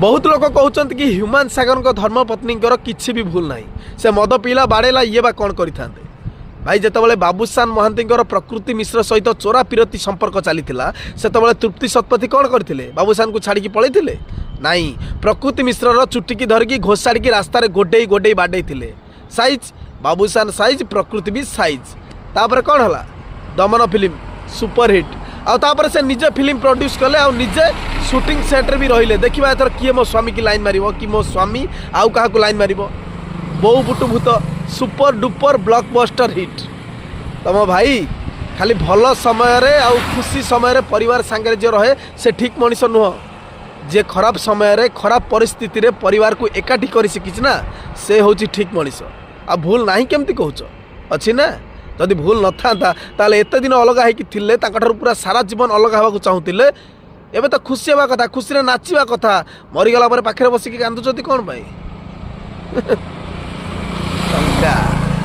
बहुत लोग कहते कि ह्यूमान सागर धर्मपत्नी किसी भी भूल ना से मद पीला बाड़ेला ये बा कौन करते भाई जितेबाला बाबूसान महांती प्रकृति मिश्र सहित चोरा पिरती संपर्क चली से तृप्ति शतपथी कौन करते बाबूसान को छाड़ी पलैते नाई प्रकृति मिश्र चुटी की धरिकी घोषाड़ी रास्तार गोडे गोडे बाडे साइज बाबूसान साइज प्रकृति भी साइज तापर कौन है दमन फिल्म सुपरहिट आउे से निजे फिल्म प्रोड्यूस कले आ निजे शूटिंग सेट्रे भी रहिले देखा एथर किए मो स्वामी की लाइन मारिबो कि मो स्वामी आउ क्या लाइन मारिबो बहु बुटु भूत सुपर डुपर ब्लॉकबस्टर हिट तम भाई खाली भल समय रे आउ खुशी समय रे परिवार सांगे जो रहे से ठीक मनीष नुह जे खराब समय रे खराब परिस्थिति रे परिवार को एकाठी कर शिखी ना से हूँ ठीक मनीष आ भूल ना केमती कहूच अच्छी ना जदि भूल न था एत दिन अलग होकर पूरा सारा जीवन अलग होगा चाहूले एवं तो खुशी हवा कथा खुशी नाचवा कथा मरीगला पाखे बसिक कांदुच कौन पाई